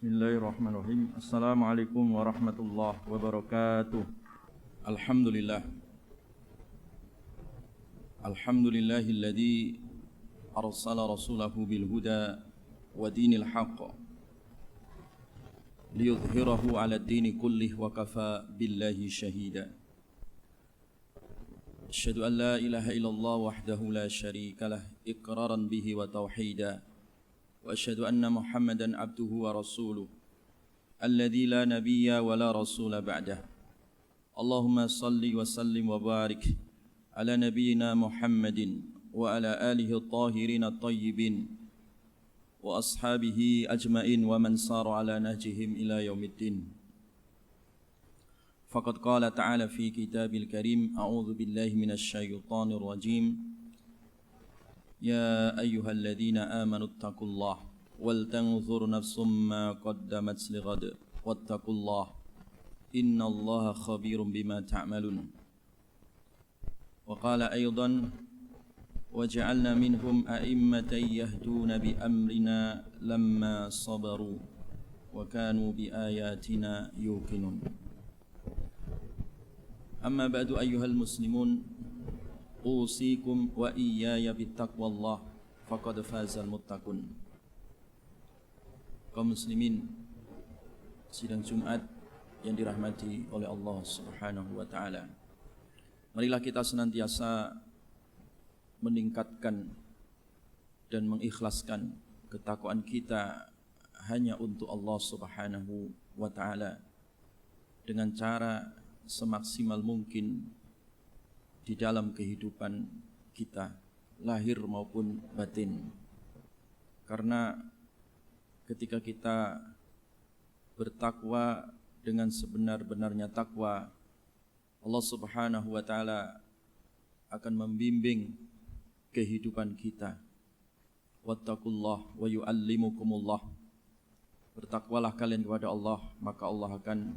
Bismillahirrahmanirrahim. Assalamualaikum warahmatullahi wabarakatuh. Alhamdulillah. Alhamdulillahilladzi arsala rasulahu bil huda wa dinil haqq liyudhhirahu 'ala ad-dini kullih wa kafa billahi shahida. Asyhadu an la ilaha illallah wahdahu la syarika lah iqraran bihi wa tauhida. وأشهد أن محمدًا عبده ورسوله الذي لا نبي ولا رسول بعده اللهم صل وسلم وبارك على نبينا محمد وعلى آله الطاهرين الطيبين وأصحابه أجمعين ومن سار على نهجهم إلى يوم الدين فقد قال تعالى في كتاب الكريم أعوذ بالله من الشيطان الرجيم يا أيها الذين آمنوا اتقوا الله ولتنظر نفس ما قدمت لغد واتقوا الله إن الله خبير بما تعملون وقال أيضا وجعلنا منهم أئمة يهدون بأمرنا لما صبروا وكانوا بآياتنا يوقنون أما بعد أيها المسلمون Usikum wa iyaya bittaqwallah faqad fazal muttaqun. Kaum muslimin sidang Jumat yang dirahmati oleh Allah Subhanahu wa taala. Marilah kita senantiasa meningkatkan dan mengikhlaskan ketakwaan kita hanya untuk Allah Subhanahu wa taala dengan cara semaksimal mungkin di dalam kehidupan kita, lahir maupun batin. Karena ketika kita bertakwa dengan sebenar-benarnya takwa, Allah Subhanahu wa taala akan membimbing kehidupan kita. Wattaqullah wa yu'allimukumullah. Bertakwalah kalian kepada Allah, maka Allah akan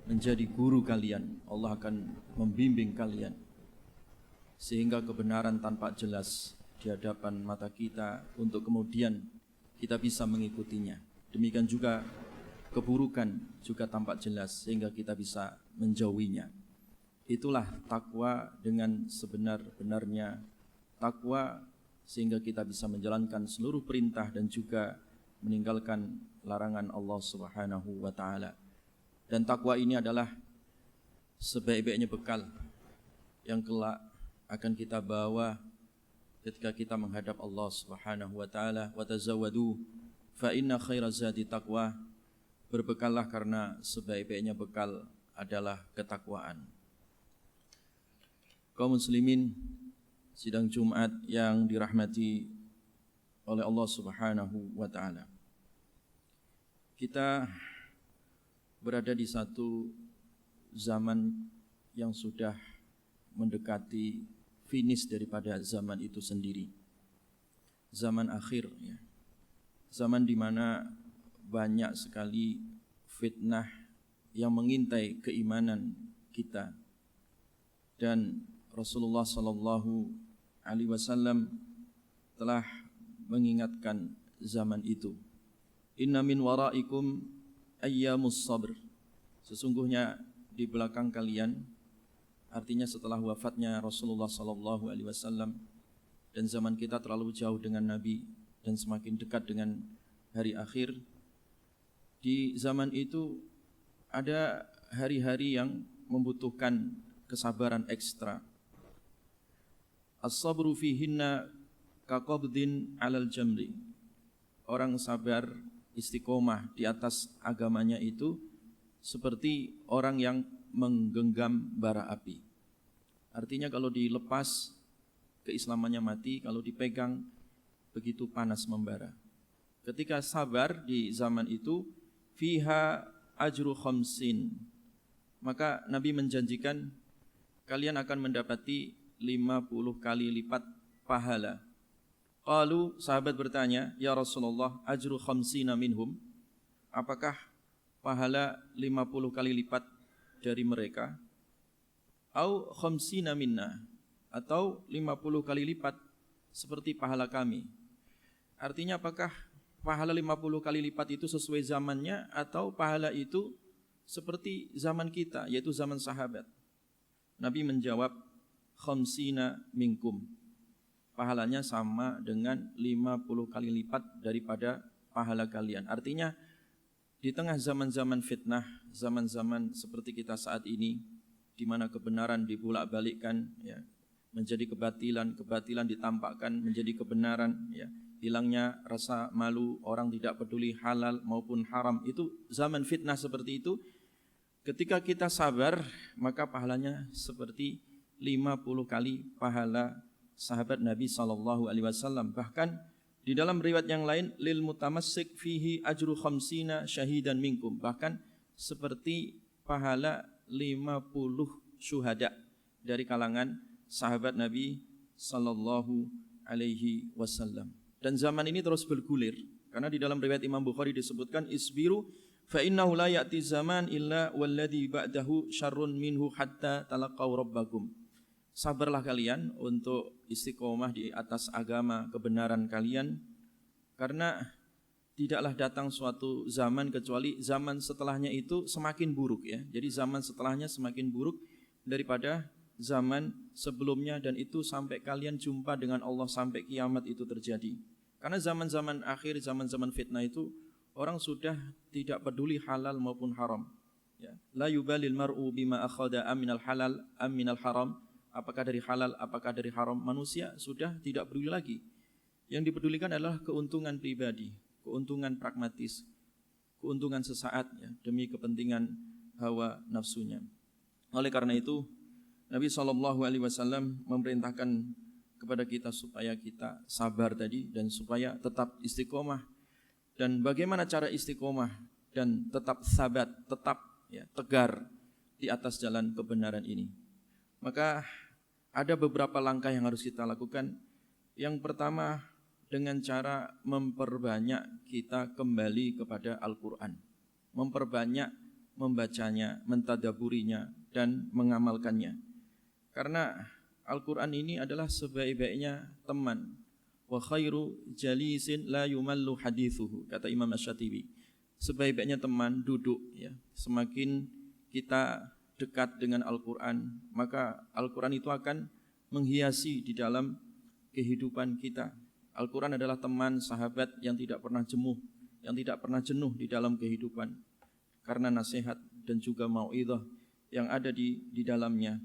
menjadi guru kalian, Allah akan membimbing kalian sehingga kebenaran tampak jelas di hadapan mata kita untuk kemudian kita bisa mengikutinya. Demikian juga keburukan juga tampak jelas sehingga kita bisa menjauhinya. Itulah takwa dengan sebenar-benarnya takwa, sehingga kita bisa menjalankan seluruh perintah dan juga meninggalkan larangan Allah Subhanahu wa taala. Dan takwa ini adalah sebaik-baiknya bekal yang kelak akan kita bawa ketika kita menghadap Allah Subhanahu wa taala. Wa tazawwadu fa inna khairaz zadi taqwa. Berbekallah karena sebaik-baiknya bekal adalah ketakwaan. Kaum muslimin sidang Jumat yang dirahmati oleh Allah Subhanahu wa taala. Kita berada di satu zaman yang sudah mendekati finish daripada zaman itu sendiri. Zaman akhir, ya. Zaman di mana banyak sekali fitnah yang mengintai keimanan kita. Dan Rasulullah sallallahu alaihi wasallam telah mengingatkan zaman itu. Inna min waraikum ayyamus sabr. Sesungguhnya di belakang kalian, artinya setelah wafatnya Rasulullah sallallahu alaihi wasallam dan zaman kita terlalu jauh dengan Nabi dan semakin dekat dengan hari akhir, di zaman itu ada hari-hari yang membutuhkan kesabaran ekstra. As-sabru fihinna kaqabdin 'alal jamri. Orang sabar istiqomah di atas agamanya itu seperti orang yang menggenggam bara api. Artinya kalau dilepas keislamannya mati, kalau dipegang begitu panas membara. Ketika sabar di zaman itu fiha ajru khamsin, maka Nabi menjanjikan kalian akan mendapati 50 kali lipat pahala. Qalu, sahabat bertanya, ya Rasulullah, ajru khamsina minhum, apakah pahala 50 kali lipat dari mereka? Au khamsina minna, atau 50 kali lipat seperti pahala kami. Artinya apakah pahala 50 kali lipat itu sesuai zamannya, atau pahala itu seperti zaman kita, yaitu zaman sahabat? Nabi menjawab, khamsina minkum. Pahalanya sama dengan 50 kali lipat daripada pahala kalian. Artinya di tengah zaman-zaman fitnah, zaman-zaman seperti kita saat ini, di mana kebenaran dibulak-balikkan, ya, menjadi kebatilan, kebatilan ditampakkan menjadi kebenaran, ya, hilangnya rasa malu, orang tidak peduli halal maupun haram. Itu zaman fitnah seperti itu. Ketika kita sabar, maka pahalanya seperti 50 kali pahala sahabat Nabi SAW. Bahkan di dalam riwayat yang lain, lil mutamassik fihi ajru khamsina syahidan minkum. Bahkan seperti pahala 50 syuhada dari kalangan sahabat Nabi sallallahu alaihi wasallam. Dan zaman ini terus bergulir, karena di dalam riwayat Imam Bukhari disebutkan, isbiru fa innahu la ya'ti zaman illa walladhi ba'dahu syarrun minhu hatta talaqaw rabbakum. Sabarlah kalian untuk istiqomah di atas agama kebenaran kalian, karena tidaklah datang suatu zaman kecuali zaman setelahnya itu semakin buruk, ya. Jadi zaman setelahnya semakin buruk daripada zaman sebelumnya, dan itu sampai kalian jumpa dengan Allah, sampai kiamat itu terjadi. Karena zaman-zaman akhir, zaman-zaman fitnah itu orang sudah tidak peduli halal maupun haram, ya. La yubalil mar'u bima akhada aminal halal aminal haram. Apakah dari halal, apakah dari haram, manusia sudah tidak peduli lagi. Yang dipedulikan adalah keuntungan pribadi, keuntungan pragmatis, keuntungan sesaat, ya, demi kepentingan hawa nafsunya. Oleh karena itu Nabi SAW memerintahkan kepada kita supaya kita sabar tadi, dan supaya tetap istiqomah. Dan bagaimana cara istiqomah dan tetap sabat, tetap, ya, tegar di atas jalan kebenaran ini? Maka ada beberapa langkah yang harus kita lakukan. Yang pertama, dengan cara memperbanyak kita kembali kepada Al-Quran, memperbanyak membacanya, mentadaburinya, dan mengamalkannya. Karena Al-Quran ini adalah sebaik-baiknya teman. Wa khairu jalisin la yumallu hadithuhu, kata Imam Asy-Syatibi. Sebaik-baiknya teman duduk, ya. Semakin kita dekat dengan Al-Quran, maka Al-Quran itu akan menghiasi di dalam kehidupan kita. Al-Quran adalah teman, sahabat yang tidak pernah jenuh, yang tidak pernah jenuh di dalam kehidupan, karena nasihat dan juga mau'idhah yang ada di dalamnya.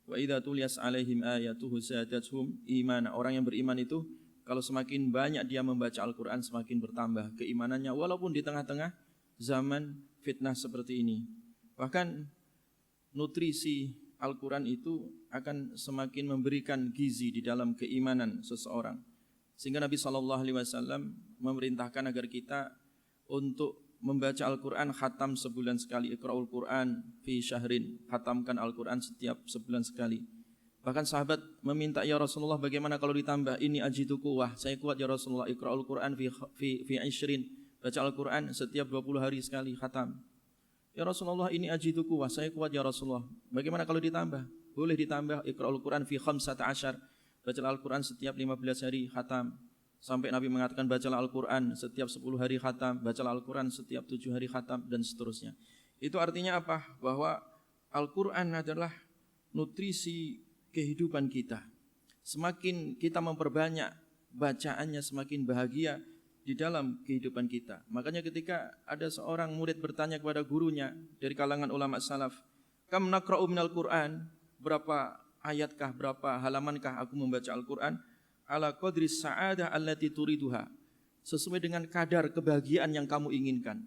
Wa idza tuliyas alaihim ayatuhu zadatuhum imana. Orang yang beriman itu kalau semakin banyak dia membaca Al-Quran, semakin bertambah keimanannya, walaupun di tengah-tengah zaman fitnah seperti ini. Bahkan nutrisi Al-Quran itu akan semakin memberikan gizi di dalam keimanan seseorang. Sehingga Nabi SAW memerintahkan agar kita untuk membaca Al-Quran khatam sebulan sekali. Iqra'ul Quran fi syahrin, khatamkan Al-Quran setiap sebulan sekali. Bahkan sahabat meminta, ya Rasulullah, bagaimana kalau ditambah? Ini ajidu quwwah, saya kuat ya Rasulullah. Iqra'ul Quran fi ishrin, baca Al-Quran setiap 20 hari sekali khatam. Ya Rasulullah, ini ajidu quwwah, saya kuat ya Rasulullah. Bagaimana kalau ditambah? Boleh ditambah. Iqra'ul Quran fi khamsata asyar, baca Al-Quran setiap 15 hari khatam. Sampai Nabi mengatakan, bacalah Al-Quran setiap 10 hari khatam, bacalah Al-Quran setiap 7 hari khatam, dan seterusnya. Itu artinya apa? Bahwa Al-Quran adalah nutrisi kehidupan kita. Semakin kita memperbanyak bacaannya, semakin bahagia di dalam kehidupan kita. Makanya ketika ada seorang murid bertanya kepada gurunya dari kalangan ulama salaf, kam naqra'u minal Quran, berapa ayatkah, berapa halamankah aku membaca Al-Quran? Ala qadri sa'adah allati turiduha, sesuai dengan kadar kebahagiaan yang kamu inginkan.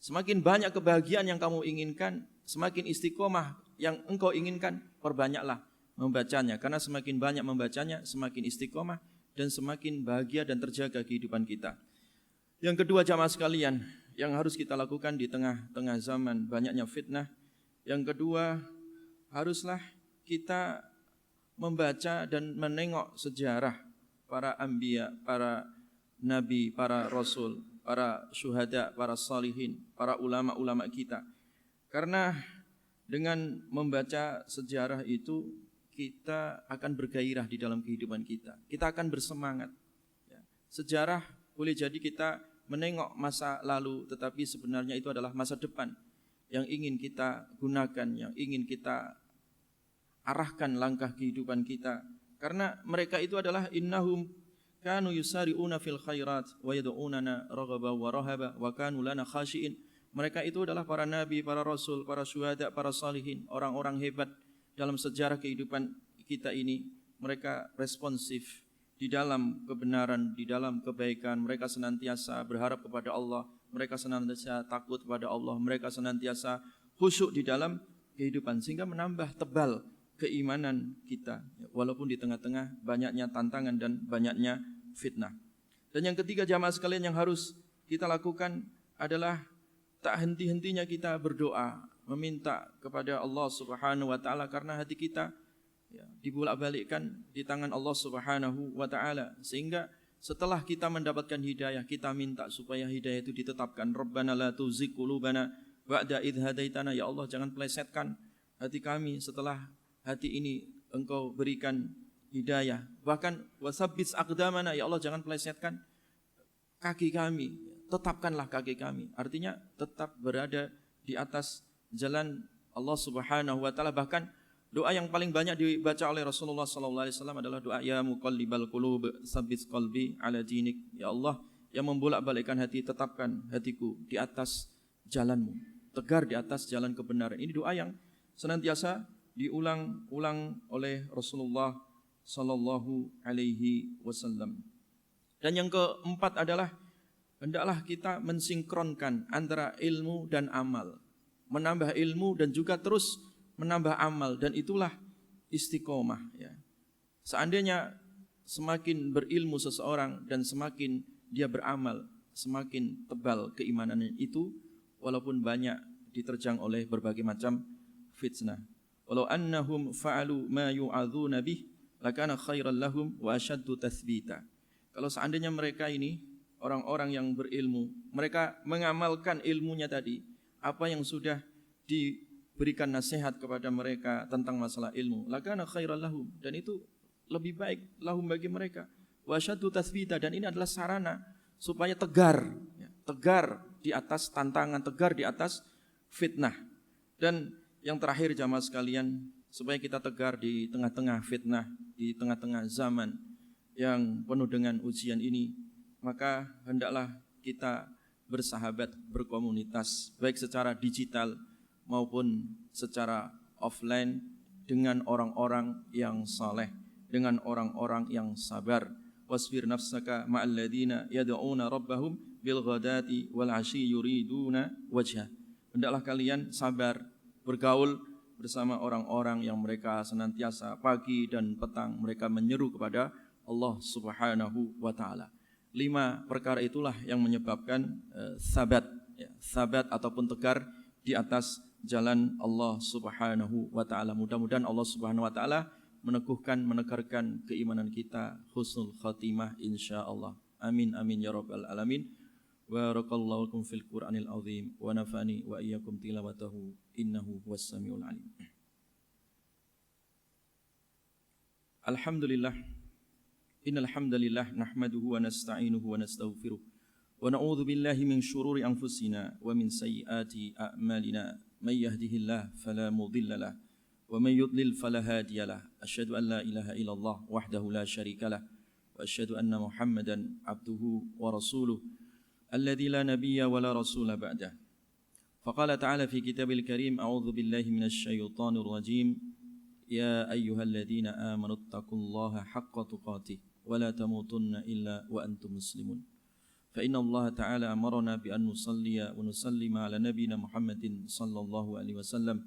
Semakin banyak kebahagiaan yang kamu inginkan, semakin istiqomah yang engkau inginkan, perbanyaklah membacanya. Karena semakin banyak membacanya, semakin istiqomah dan semakin bahagia dan terjaga kehidupan kita. Yang kedua, jamaah sekalian, yang harus kita lakukan di tengah-tengah zaman banyaknya fitnah, yang kedua, haruslah kita membaca dan menengok sejarah para anbiya, para nabi, para rasul, para syuhada, para salihin, para ulama-ulama kita. Karena dengan membaca sejarah itu, kita akan bergairah di dalam kehidupan kita. Kita akan bersemangat. Sejarah boleh jadi kita menengok masa lalu, tetapi sebenarnya itu adalah masa depan yang ingin kita gunakan, yang ingin kita arahkan langkah kehidupan kita. Karena mereka itu adalah innahum kanu yusari'una fil khairat wa yad'unana raghaba wa rahaba wa kanu lana khashi'in. Mereka itu adalah para nabi, para rasul, para syuhada, para salihin, orang-orang hebat dalam sejarah kehidupan kita ini. Mereka responsif di dalam kebenaran, di dalam kebaikan. Mereka senantiasa berharap kepada Allah, mereka senantiasa takut kepada Allah, mereka senantiasa khusyuk di dalam kehidupan, sehingga menambah tebal keimanan kita, walaupun di tengah-tengah banyaknya tantangan dan banyaknya fitnah. Dan yang ketiga jamaah sekalian yang harus kita lakukan adalah tak henti-hentinya kita berdoa, meminta kepada Allah Subhanahu wa taala, karena hati kita dibolak-balikkan di tangan Allah Subhanahu wa taala, sehingga setelah kita mendapatkan hidayah, kita minta supaya hidayah itu ditetapkan. Rabbana la tuzigh qulubana ba'da idh hadaitana, ya Allah jangan pelesetkan hati kami setelah hati ini Engkau berikan hidayah. Bahkan wasabbits aqdamana, ya Allah jangan pelesetkan kaki kami, tetapkanlah kaki kami. Artinya tetap berada di atas jalan Allah Subhanahu wa taala. Bahkan doa yang paling banyak dibaca oleh Rasulullah sallallahu alaihi wasallam adalah doa ya muqallibal qulub tsabbits qalbi ala dinik. Ya Allah yang membolak-balikkan hati, tetapkan hatiku di atas jalanmu, tegar di atas jalan kebenaran. Ini doa yang senantiasa diulang-ulang oleh Rasulullah sallallahu alaihi wasallam. Dan yang keempat adalah hendaklah kita mensinkronkan antara ilmu dan amal, menambah ilmu dan juga terus menambah amal, dan itulah istiqomah ya. Seandainya semakin berilmu seseorang dan semakin dia beramal, semakin tebal keimanannya itu, walaupun banyak diterjang oleh berbagai macam fitnah. Walau annahum fa'alu ma yu'adzuna bih lakana khairan lahum wa ashaddu tathbita. Kalau seandainya mereka ini orang-orang yang berilmu, mereka mengamalkan ilmunya tadi, apa yang sudah diberikan nasihat kepada mereka tentang masalah ilmu, lakana khairan lahum, dan itu lebih baik lahum bagi mereka, wa ashaddu tathbita, dan ini adalah sarana supaya tegar di atas tantangan, tegar di atas fitnah. Dan yang terakhir jamaah sekalian, supaya kita tegar di tengah-tengah fitnah, di tengah-tengah zaman yang penuh dengan ujian ini, maka hendaklah kita bersahabat, berkomunitas, baik secara digital maupun secara offline, dengan orang-orang yang saleh, dengan orang-orang yang sabar. Wasbir nafsaka ma'al ladina yad'una rabbahum bil ghadati wal 'ashyi yuriduna wajha. Hendaklah kalian sabar bergaul bersama orang-orang yang mereka senantiasa pagi dan petang mereka menyeru kepada Allah Subhanahu wa taala. 5 perkara itulah yang menyebabkan sabat ataupun tegar di atas jalan Allah Subhanahu wa taala. Mudah-mudahan Allah Subhanahu wa taala meneguhkan, menegarkan keimanan kita, husnul khatimah insyaallah. Amin amin ya rabbal alamin. Barakallahu lakum fil Qur'anil azim wa nafani wa iyyakum tilawatahu innahu huwas samiul alim. Alhamdulillah, innal hamdalillah nahmaduhu wa nasta'inuhu wa nastaghfiruh wa na'udzu billahi min shururi anfusina wa min sayyiati a'malina. May yahdihillahu fala mudilla lahu wa may yudlil fala hadiya lahu. Asyhadu an la ilaha illallah wahdahu la syarika lahu wa asyhadu anna Muhammadan abduhu wa rasuluh alladzi la nabiyya wa la rasula ba'dah. Faqala ta'ala fi kitabil karim, a'udzu billahi minasy syaithanir rajim. Ya ayyuhalladzina amanu taqullaha haqqa tuqatih wa la tamutunna illa wa antum muslimun. Fa inna Allah ta'ala amarna bi an nusalliya wa nusallima ala nabiyyina Muhammadin sallallahu alaihi wasallam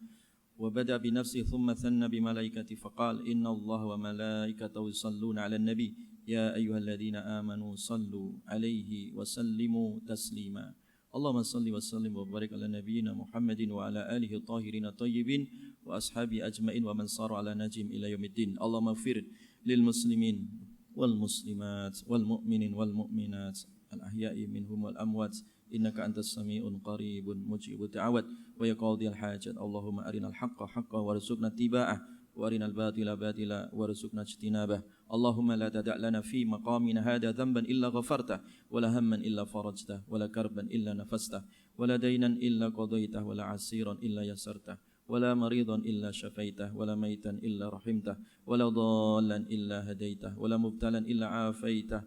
wa bada bi nafsihi thumma thanna bi malaikati faqala inna Allah wa malaikatahu yusalluna ala nabi ya ayyuhalladzina amanu sallu alaihi wa sallimu taslima. Allahumma salli wa sallim wa barik ala nabiyyina Muhammadin wa ala alihi tahirin tayyibin wa ashabi ajmain wa man sara ala najim ila yaumiddin. Allahumma ighfir lil muslimin wal muslimat wal mu'minin wal mu'minat al ahya'i minhum wal amwat innaka antas sami'un qaribun mujibud da'awat wa ya qadhiyal hajat. Allahumma arinal haqqa haqqan warzuqna ittiba'ah وأرنا الباطل باطلا وارزقنا اجتنابه اللهم لا تدع لنا في مقامنا هذا ذنبا إلا غفرته ولا هما إلا فرجته ولا كربا إلا نفسته ولا دينا إلا قضيته ولا عسيرا إلا يسرته ولا مريضا إلا شفيته ولا ميتا إلا رحمته ولا ضالا إلا هديته ولا مبتلا إلا عافيته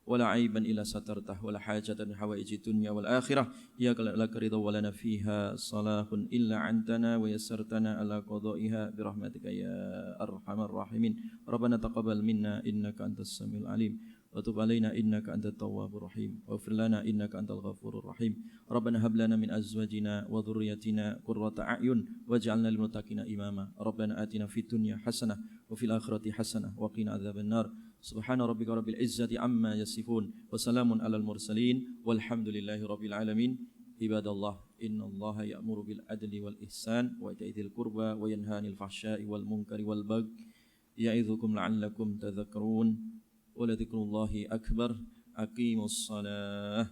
ولا عيبا إلا سترته ولا حاجة من حوائج الدنيا والآخرة إياك لك رضا ولنا فيها صلاح إلا عنتنا ويسرتنا على قضائها برحمتك يا أرحم الراحمين ربنا تقبل منا إنك أنت السميع العليم وتب علينا إنك أنت التواب الرحيم واغفر لنا إنك أنت الغفور الرحيم ربنا هب لنا من أزواجنا وذريتنا قرة أعين واجعلنا للمتقين إماما ربنا آتنا في الدنيا حسنة وفي الآخرة حسنة وقنا عذاب النار سبحان ربك رب العزة عما يصفون وسلام على المرسلين والحمد لله رب العالمين عباد الله إن الله يأمر بالعدل والإحسان وإيتاء ذي القربى وينهى عن الفحشاء والمنكر والبغي يعظكم لعلكم تذكرون ولذكر الله أكبر أقيموا الصلاة